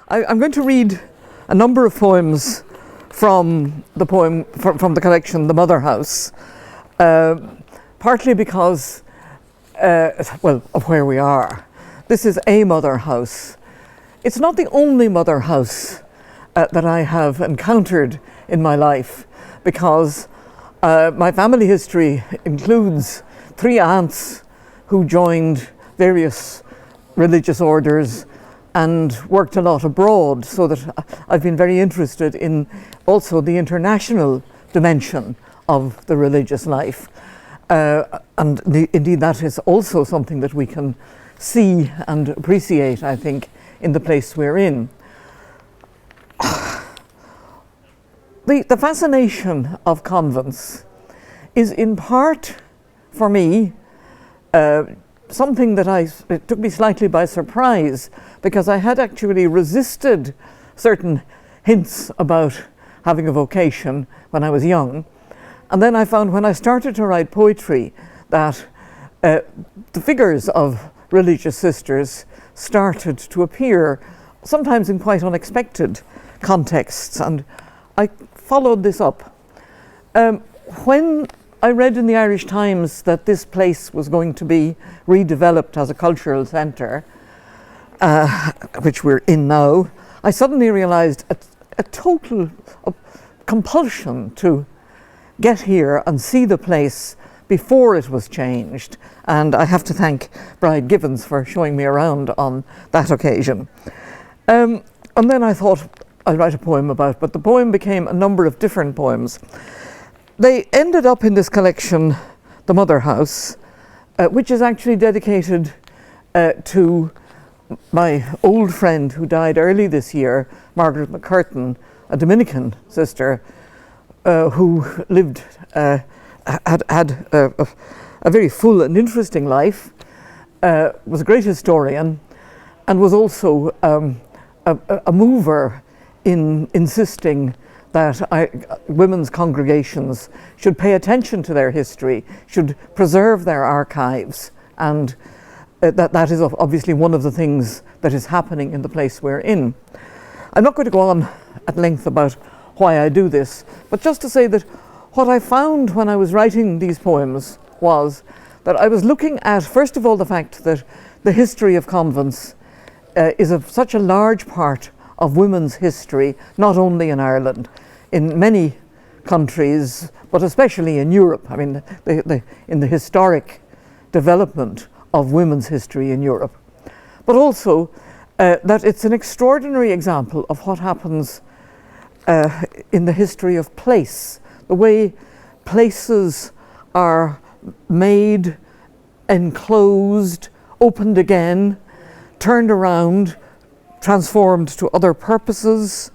I'm going to read a number of poems from the collection, The Mother House, partly because, of where we are. This is a mother house. It's not the only mother house that I have encountered in my life, because my family history includes 3 aunts who joined various religious orders and worked a lot abroad, so that I've been very interested in also the international dimension of the religious life. Indeed, that is also something that we can see and appreciate, I think, in the place we're in. The fascination of convents is in part, for me, something that it took me slightly by surprise, because I had actually resisted certain hints about having a vocation when I was young. And then I found when I started to write poetry that the figures of religious sisters started to appear, sometimes in quite unexpected contexts, and I followed this up. When I read in the Irish Times that this place was going to be redeveloped as a cultural centre, which we're in now, I suddenly realised a total compulsion to get here and see the place before it was changed. And I have to thank Bride Gibbons for showing me around on that occasion. And then I thought I'd write a poem about it, but the poem became a number of different poems. They ended up in this collection, The Mother House, which is actually dedicated to my old friend who died early this year, Margaret McCurtain, a Dominican sister who lived, had a very full and interesting life, was a great historian, and was also a mover in insisting that women's congregations should pay attention to their history, should preserve their archives, and that is obviously one of the things that is happening in the place we're in. I'm not going to go on at length about why I do this, but just to say that what I found when I was writing these poems was that I was looking at, first of all, the fact that the history of convents is such a large part of women's history, not only in Ireland, in many countries, but especially in Europe. I mean, in the historic development of women's history in Europe. But also that it's an extraordinary example of what happens in the history of place, the way places are made, enclosed, opened again, turned around, transformed to other purposes,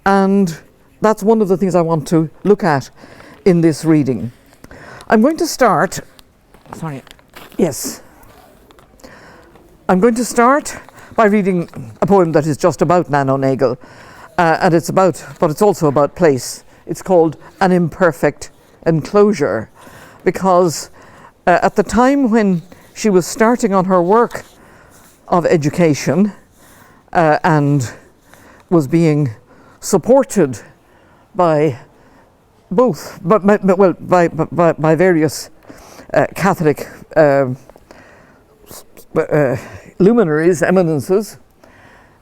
and that's one of the things I want to look at in this reading. I'm going to start by reading a poem that is just about Nano Nagle, but it's also about place. It's called An Imperfect Enclosure, because at the time when she was starting on her work of education, and was being supported by by various Catholic luminaries, eminences,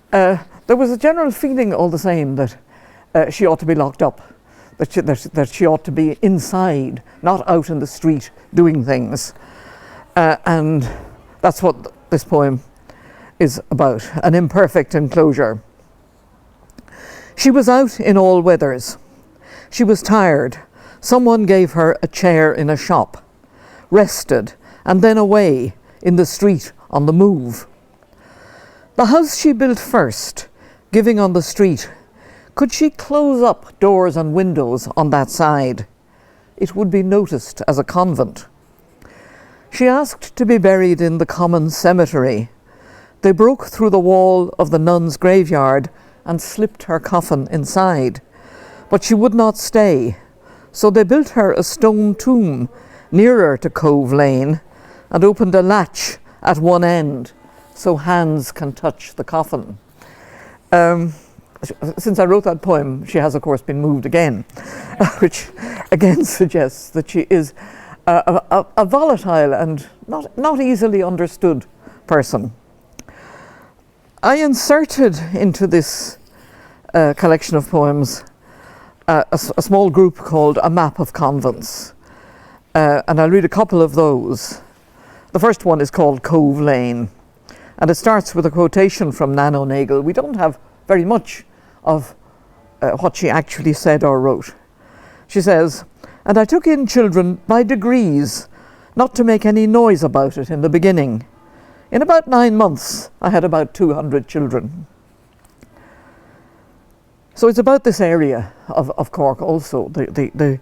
there was a general feeling all the same that she ought to be locked up, that she ought to be inside, not out in the street doing things. And that's what this poem is about, An Imperfect Enclosure. She was out in all weathers. She was tired. Someone gave her a chair in a shop, rested, and then away in the street on the move. The house she built first, giving on the street, could she close up doors and windows on that side? It would be noticed as a convent. She asked to be buried in the common cemetery. They broke through the wall of the nuns' graveyard and slipped her coffin inside. But she would not stay, so they built her a stone tomb nearer to Cove Lane and opened a latch at one end so hands can touch the coffin. Since I wrote that poem, she has, of course, been moved again, which again suggests that she is a volatile and not easily understood person. I inserted into this collection of poems a small group called A Map of Convents, and I'll read a couple of those. The first one is called Cove Lane, and it starts with a quotation from Nano Nagle. We don't have very much of what she actually said or wrote. She says, "And I took in children by degrees, not to make any noise about it in the beginning. In about 9 months, I had about 200 children." So it's about this area of Cork also, the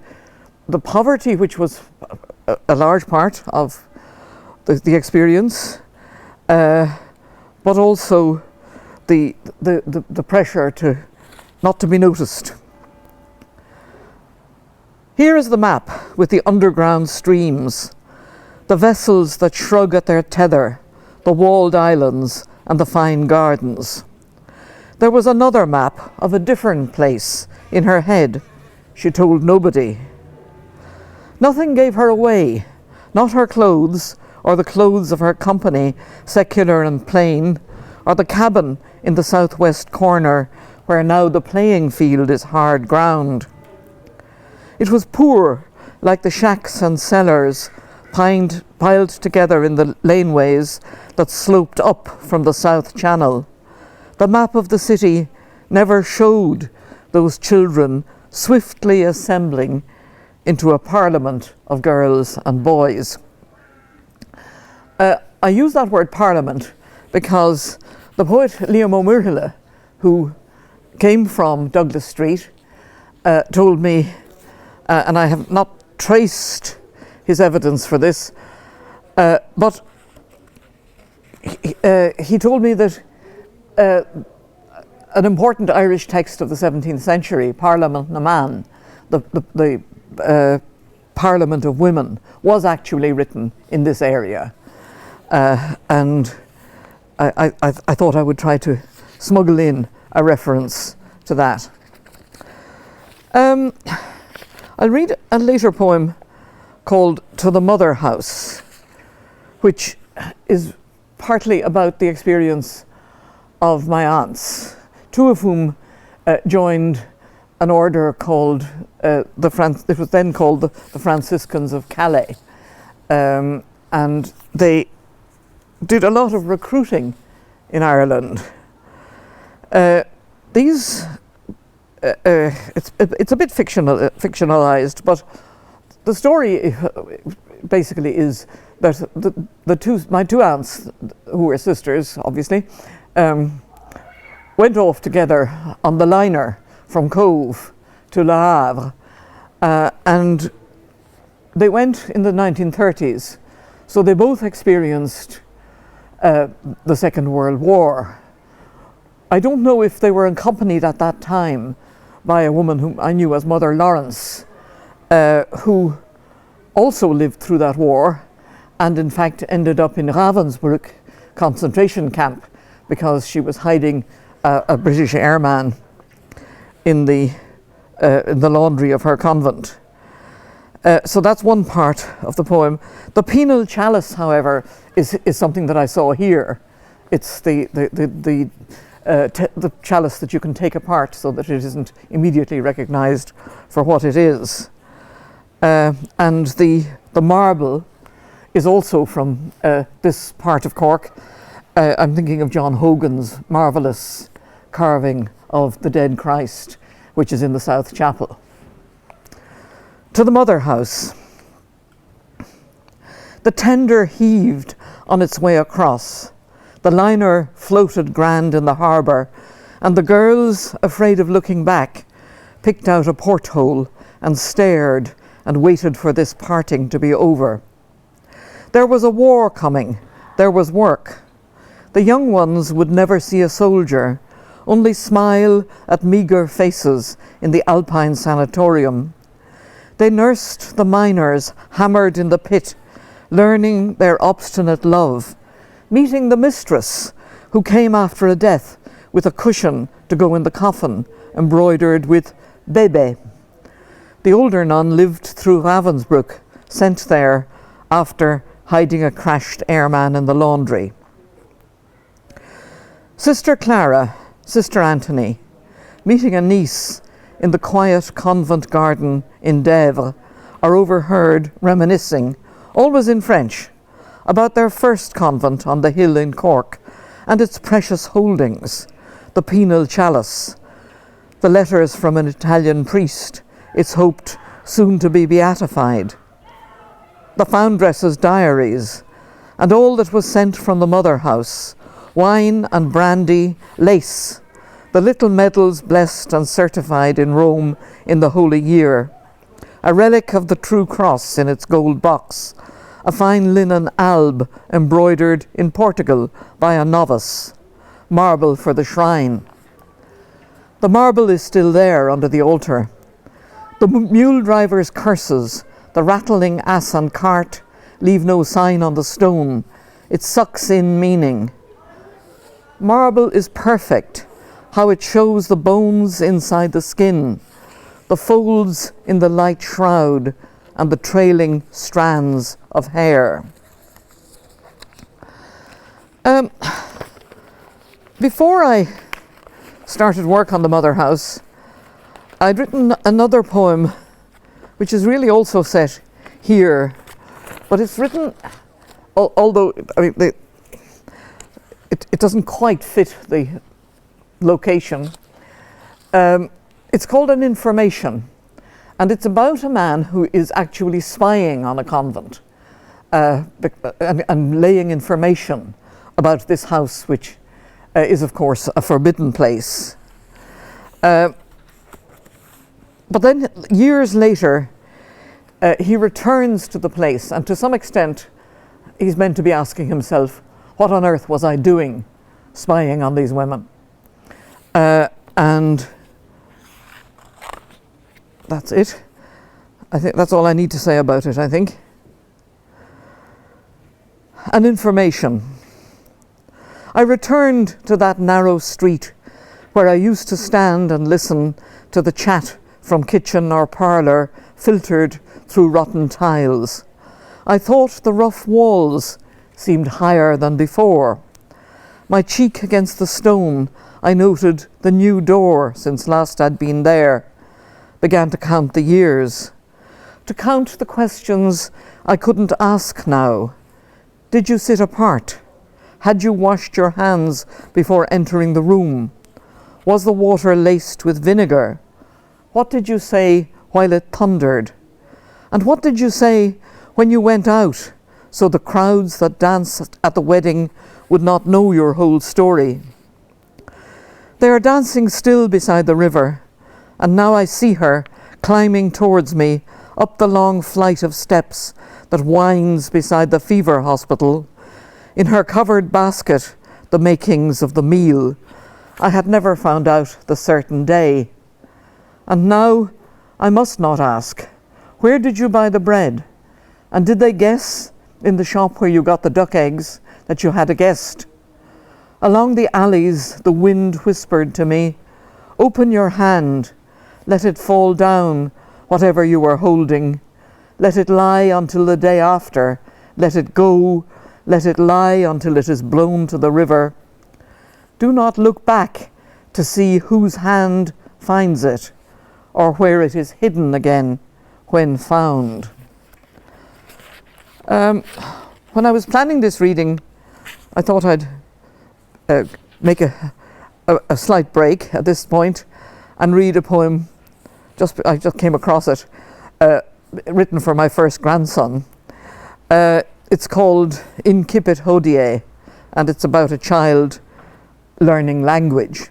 poverty, which was a large part of the experience, but also the pressure to not to be noticed. Here is the map with the underground streams, the vessels that shrug at their tether, the walled islands and the fine gardens. There was another map of a different place in her head. She told nobody. Nothing gave her away, not her clothes or the clothes of her company, secular and plain, or the cabin in the southwest corner where now the playing field is hard ground. It was poor, like the shacks and cellars piled together in the laneways that sloped up from the South Channel. The map of the city never showed those children swiftly assembling into a parliament of girls and boys. I use that word parliament because the poet Liam O'Muirheala, who came from Douglas Street, told me, and I have not traced his evidence for this, but he told me that an important Irish text of the 17th century, Parliament Naman, the Parliament of Women, was actually written in this area. And I thought I would try to smuggle in a reference to that. I'll read a later poem called To the Mother House, which is partly about the experience of my aunts, two of whom joined an order called it was then called the Franciscans of Calais, and they did a lot of recruiting in Ireland. It's a bit fictionalized, but the story basically is that my two aunts, who were sisters, obviously, went off together on the liner from Cove to Le Havre, and they went in the 1930s, so they both experienced the Second World War. I don't know if they were accompanied at that time by a woman whom I knew as Mother Lawrence, who also lived through that war and in fact ended up in Ravensbrück concentration camp because she was hiding a British airman in the laundry of her convent. So that's one part of the poem. The penal chalice, however, is something that I saw here. It's the chalice that you can take apart so that it isn't immediately recognized for what it is. And the marble is also from this part of Cork. I'm thinking of John Hogan's marvellous carving of the dead Christ, which is in the South Chapel. To the Mother House. The tender heaved on its way across. The liner floated grand in the harbour, and the girls, afraid of looking back, picked out a porthole and stared and waited for this parting to be over. There was a war coming. There was work. The young ones would never see a soldier, only smile at meagre faces in the Alpine sanatorium. They nursed the miners hammered in the pit, learning their obstinate love, meeting the mistress who came after a death with a cushion to go in the coffin, embroidered with bébé. The older nun lived through Ravensbrück, sent there after hiding a crashed airman in the laundry. Sister Clara, Sister Anthony, meeting a niece in the quiet convent garden in Dèvres, are overheard reminiscing, always in French, about their first convent on the hill in Cork and its precious holdings, the penal chalice, the letters from an Italian priest, it's hoped soon to be beatified, the foundress's diaries, and all that was sent from the mother house, wine and brandy, lace, the little medals blessed and certified in Rome in the Holy Year, a relic of the True Cross in its gold box, a fine linen alb embroidered in Portugal by a novice, marble for the shrine. The marble is still there under the altar. The mule driver's curses, the rattling ass and cart, leave no sign on the stone. It sucks in meaning. Marble is perfect, how it shows the bones inside the skin, the folds in the light shroud, and the trailing strands of hair. Before I started work on the Mother House, I'd written another poem which is really also set here, but it's written, although I mean, it doesn't quite fit the location. It's called An Information, and it's about a man who is actually spying on a convent and laying information about this house, which is of course a forbidden place. But then years later, he returns to the place, and to some extent he's meant to be asking himself, what on earth was I doing spying on these women? And that's it. I think that's all I need to say about it, I think. An Information. I returned to that narrow street where I used to stand and listen to the chat from kitchen or parlour filtered through rotten tiles. I thought the rough walls seemed higher than before. My cheek against the stone, I noted the new door since last I'd been there. Began to count the years. To count the questions I couldn't ask now. Did you sit apart? Had you washed your hands before entering the room? Was the water laced with vinegar? What did you say while it thundered? And what did you say when you went out, so the crowds that danced at the wedding would not know your whole story? They are dancing still beside the river, and now I see her climbing towards me up the long flight of steps that winds beside the fever hospital. In her covered basket, the makings of the meal. I had never found out the certain day. And now I must not ask, where did you buy the bread? And did they guess in the shop where you got the duck eggs that you had a guest? Along the alleys the wind whispered to me, open your hand, let it fall down, whatever you were holding. Let it lie until the day after, let it go, let it lie until it is blown to the river. Do not look back to see whose hand finds it, or where it is hidden again when found. When I was planning this reading, I thought I'd make a slight break at this point and read a poem. I just came across it, written for my first grandson. It's called Incipit Hodie, and it's about a child learning language.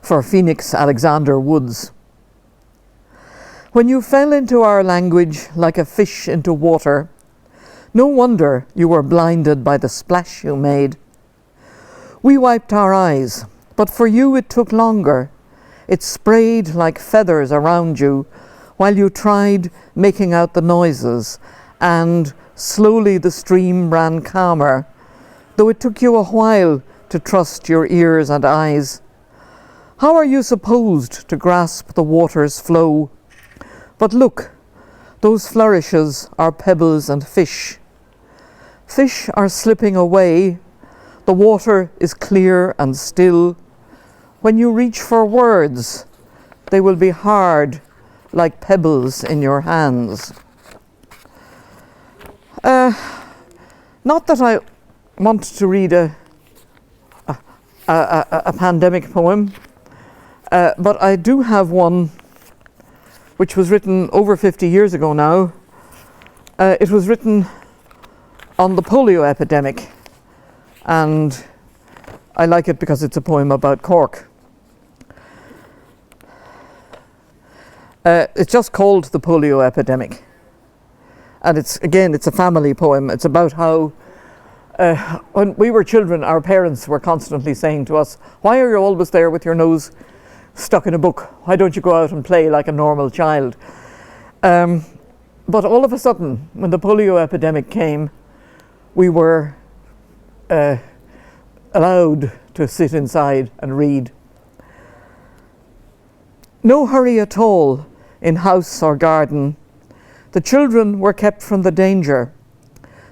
For Phoenix Alexander Woods. When you fell into our language like a fish into water, no wonder you were blinded by the splash you made. We wiped our eyes, but for you it took longer. It sprayed like feathers around you while you tried making out the noises, and slowly the stream ran calmer, though it took you a while to trust your ears and eyes. How are you supposed to grasp the water's flow? But look, those flourishes are pebbles and fish. Fish are slipping away. The water is clear and still. When you reach for words, they will be hard like pebbles in your hands. Not that I want to read a pandemic poem, but I do have one which was written over 50 years ago now. It was written on the polio epidemic, and I like it because it's a poem about Cork. It's just called The Polio Epidemic, and it's a family poem. It's about how when we were children, our parents were constantly saying to us, "Why are you always there with your nose stuck in a book? Why don't you go out and play like a normal child?" But all of a sudden, when the polio epidemic came, we were allowed to sit inside and read. No hurry at all in house or garden. The children were kept from the danger.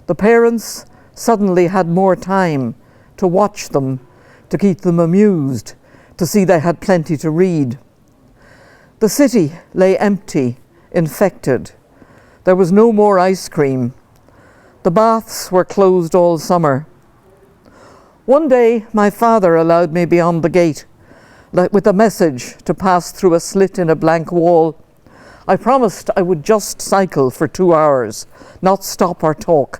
The parents suddenly had more time to watch them, to keep them amused, to see they had plenty to read. The city lay empty, infected. There was no more ice cream. The baths were closed all summer. One day, my father allowed me beyond the gate with a message to pass through a slit in a blank wall. I promised I would just cycle for 2 hours, not stop or talk.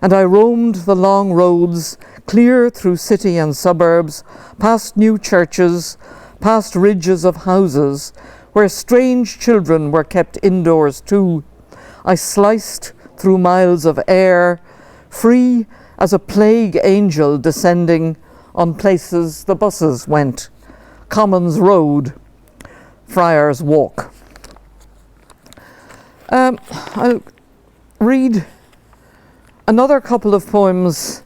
And I roamed the long roads, clear through city and suburbs, past new churches, past ridges of houses, where strange children were kept indoors too. I sliced through miles of air, free as a plague angel descending on places the buses went. Commons Road, Friars Walk. I'll read another couple of poems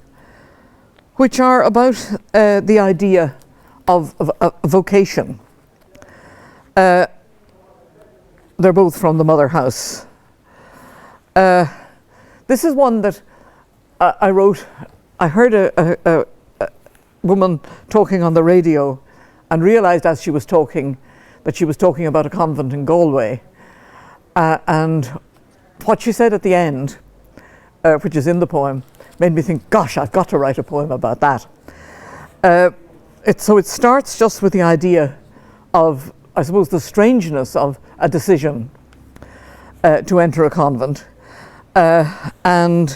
which are about the idea of vocation. They're both from the Mother House. This is one that I wrote. I heard a woman talking on the radio and realised as she was talking that she was talking about a convent in Galway. And what she said at the end, which is in the poem, made me think, gosh, I've got to write a poem about that. So it starts just with the idea of, I suppose, the strangeness of a decision to enter a convent, then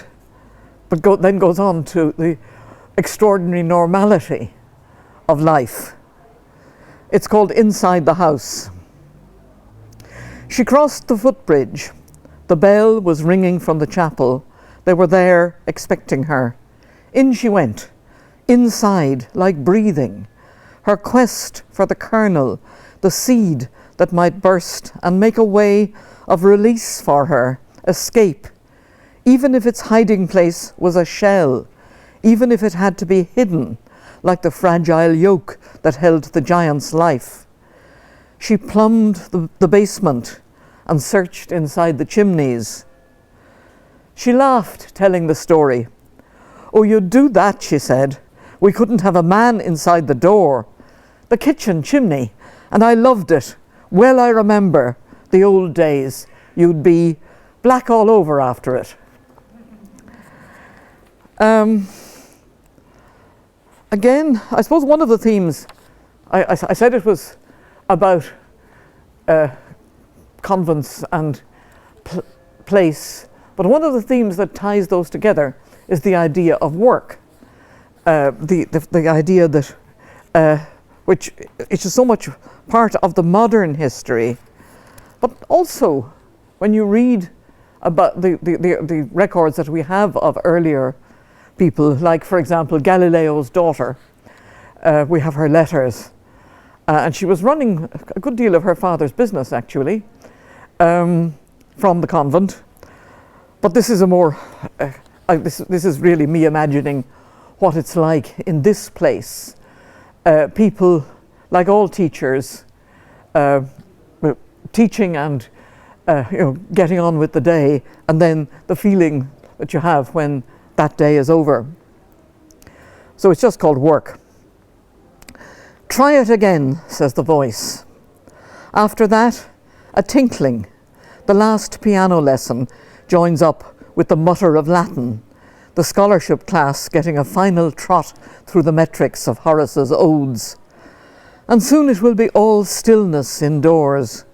goes on to the extraordinary normality of life. It's called Inside the House. She crossed the footbridge. The bell was ringing from the chapel. They were there expecting her. In she went, inside like breathing. Her quest for the kernel, the seed that might burst and make a way of release for her, escape, even if its hiding place was a shell, even if it had to be hidden, like the fragile yoke that held the giant's life. She plumbed the basement and searched inside the chimneys. She laughed, telling the story. "Oh, you'd do that," she said. "We couldn't have a man inside the door. The kitchen chimney, and I loved it. Well, I remember the old days. You'd be black all over after it." Again, I suppose one of the themes, I said it was about convents and place, but one of the themes that ties those together is the idea of work. The idea that, which is so much part of the modern history, but also when you read about the records that we have of earlier people, like, for example, Galileo's daughter. We have her letters. And she was running a good deal of her father's business, actually, from the convent. But this is a more, this is really me imagining what it's like in this place. People, like all teachers, teaching and getting on with the day, and then the feeling that you have when that day is over. So it's just called work. "Try it again," says the voice. After that, a tinkling. The last piano lesson joins up with the mutter of Latin, the scholarship class getting a final trot through the metrics of Horace's odes. And soon it will be all stillness indoors.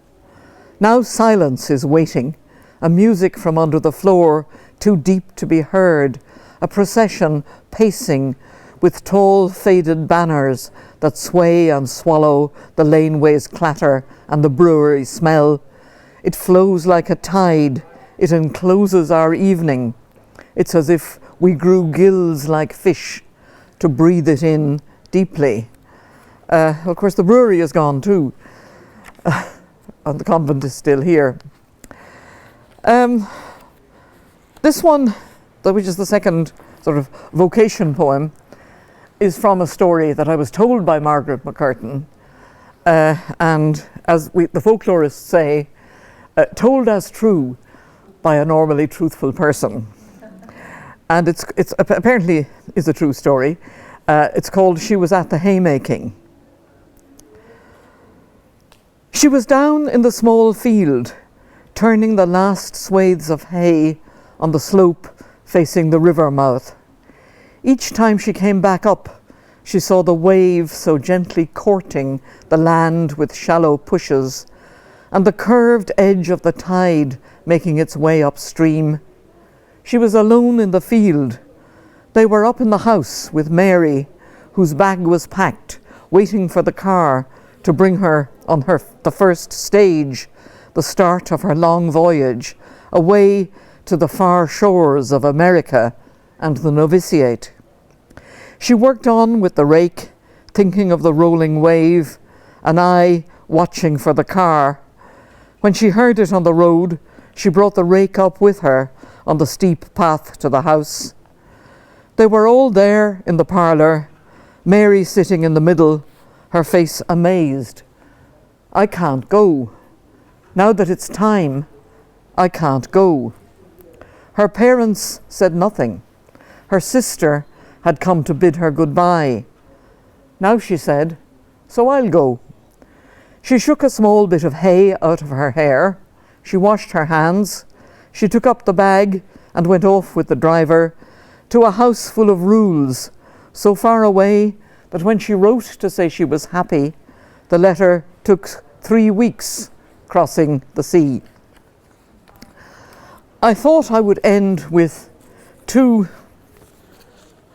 Now silence is waiting, a music from under the floor too deep to be heard, a procession pacing with tall faded banners that sway and swallow the laneways clatter and the brewery smell. It flows like a tide, it encloses our evening. It's as if we grew gills like fish to breathe it in deeply. Of course, the brewery is gone too, and the convent is still here. This one, which is the second sort of vocation poem, is from a story that I was told by Margaret McCurtain, and as the folklorists say, told as true by a normally truthful person. And it's apparently is a true story. It's called "She Was at the Haymaking." She was down in the small field, turning the last swathes of hay on the slope facing the river mouth. Each time she came back up, she saw the wave so gently courting the land with shallow pushes, and the curved edge of the tide making its way upstream. She was alone in the field. They were up in the house with Mary, whose bag was packed, waiting for the car to bring her on the first stage, the start of her long voyage, away to the far shores of America and the novitiate. She worked on with the rake, thinking of the rolling wave, and I watching for the car. When she heard it on the road, she brought the rake up with her on the steep path to the house. They were all there in the parlour, Mary sitting in the middle, her face amazed. "I can't go. Now that it's time, I can't go." Her parents said nothing. Her sister had come to bid her goodbye. Now she said, "So I'll go." She shook a small bit of hay out of her hair. She washed her hands. She took up the bag and went off with the driver to a house full of rules, so far away that when she wrote to say she was happy, the letter took 3 weeks crossing the sea. I thought I would end with two.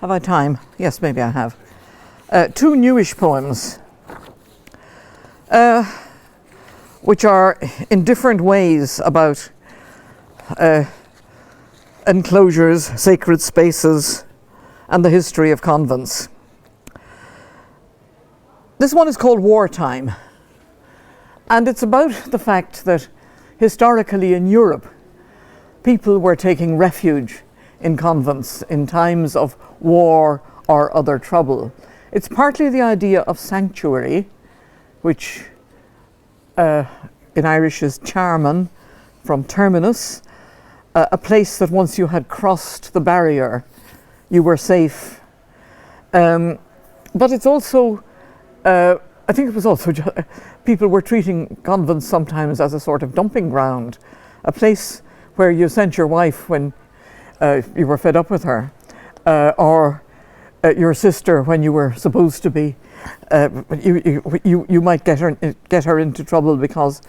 Have I time? Yes, maybe I have. Two newish poems, which are in different ways about enclosures, sacred spaces, and the history of convents. This one is called Wartime, and it's about the fact that historically in Europe, people were taking refuge in convents in times of war or other trouble. It's partly the idea of sanctuary, which in Irish is charman, from terminus, a place that once you had crossed the barrier, you were safe. But it's also, I think it was also, people were treating convents sometimes as a sort of dumping ground, a place where you sent your wife when you were fed up with her, or your sister when you were supposed to be. You might get her into trouble because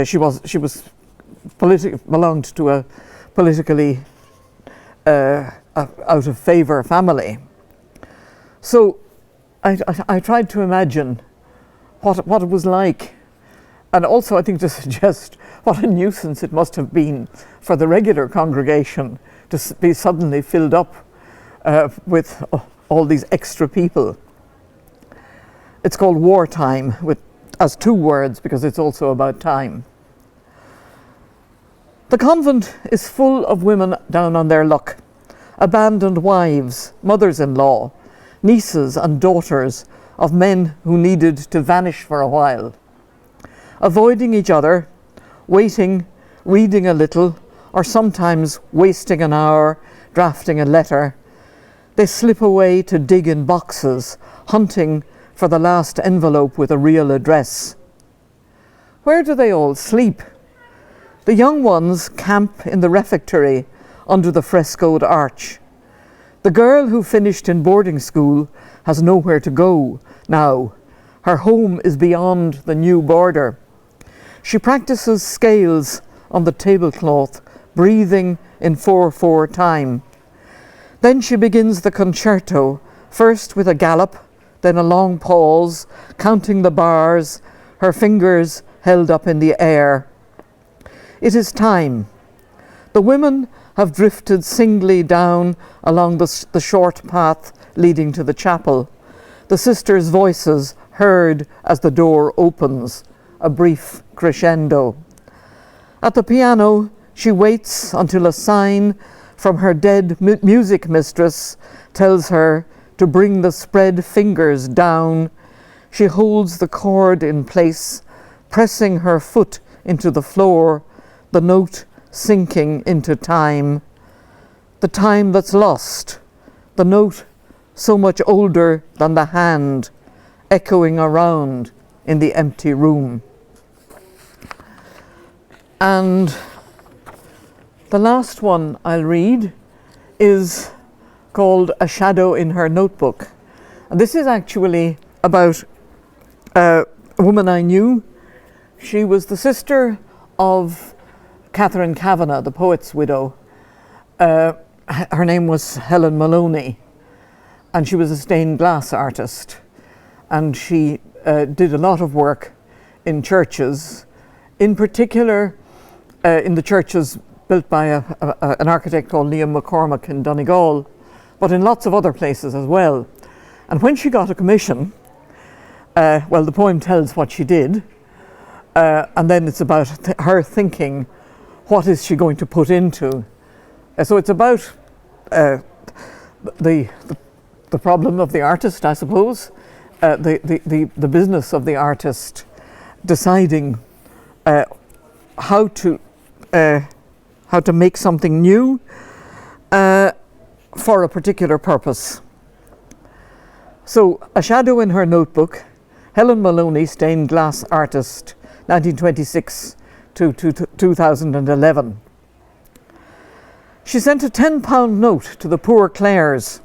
she belonged to a politically out of favour family. So I tried to imagine what it was like, and also I think to suggest what a nuisance it must have been for the regular congregation to be suddenly filled up with all these extra people. It's called Wartime as 2 words because it's also about time. The convent is full of women down on their luck, abandoned wives, mothers-in-law, nieces and daughters of men who needed to vanish for a while. Avoiding each other, waiting, reading a little, or sometimes wasting an hour drafting a letter, they slip away to dig in boxes, hunting for the last envelope with a real address. Where do they all sleep? The young ones camp in the refectory under the frescoed arch. The girl who finished in boarding school has nowhere to go now. Her home is beyond the new border. She practices scales on the tablecloth, breathing in 4/4 time. Then she begins the concerto, first with a gallop, then a long pause, counting the bars, her fingers held up in the air. It is time. The women have drifted singly down along the short path leading to the chapel, the sisters' voices heard as the door opens, a brief crescendo. At the piano, she waits until a sign from her dead music mistress tells her to bring the spread fingers down. She holds the chord in place, pressing her foot into the floor, the note sinking into time. The time that's lost, the note so much older than the hand, echoing around in the empty room. And the last one I'll read is called A Shadow in Her Notebook. And this is actually about a woman I knew. She was the sister of Catherine Kavanagh, the poet's widow. Her name was Helen Maloney, and she was a stained glass artist. And she did a lot of work in churches, in particular in the churches built by an architect called Liam McCormack in Donegal, but in lots of other places as well. And when she got a commission, well, the poem tells what she did, and then it's about her thinking, what is she going to put into? So it's about the problem of the artist, I suppose, the business of the artist deciding how to make something new for a particular purpose. So, A Shadow in Her Notebook, Helen Maloney, stained glass artist, 1926 to 2011. She sent a £10 note to the poor Clares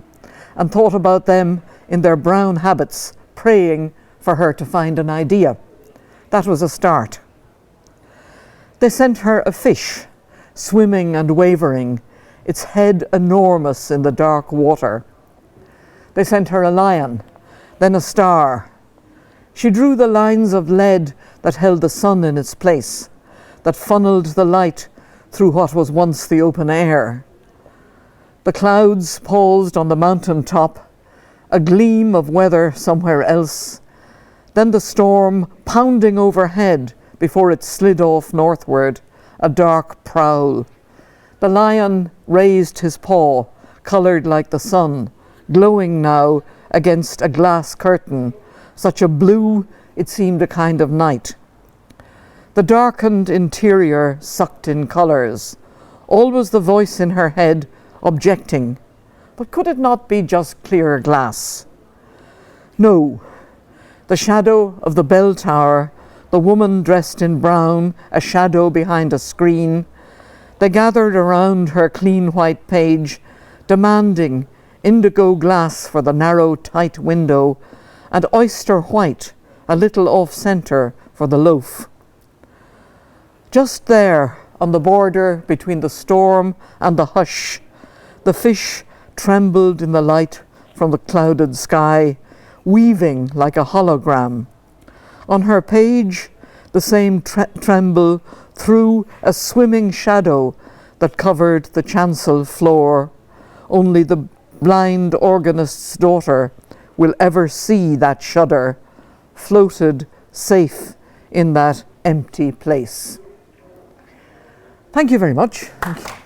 and thought about them in their brown habits, praying for her to find an idea. That was a start. They sent her a fish, swimming and wavering, its head enormous in the dark water. They sent her a lion, then a star. She drew the lines of lead that held the sun in its place, that funneled the light through what was once the open air. The clouds paused on the mountain top, a gleam of weather somewhere else, then the storm pounding overhead before it slid off northward, a dark prowl. The lion raised his paw, coloured like the sun, glowing now against a glass curtain, such a blue it seemed a kind of night. The darkened interior sucked in colours, always the voice in her head objecting, but could it not be just clear glass? No, the shadow of the bell tower, the woman dressed in brown, a shadow behind a screen. They gathered around her clean white page, demanding indigo glass for the narrow, tight window, and oyster white, a little off-centre, for the loaf. Just there, on the border between the storm and the hush, the fish trembled in the light from the clouded sky, weaving like a hologram. On her page, the same tremble threw a swimming shadow that covered the chancel floor. Only the blind organist's daughter will ever see that shudder, floated safe in that empty place. Thank you very much. Thank you.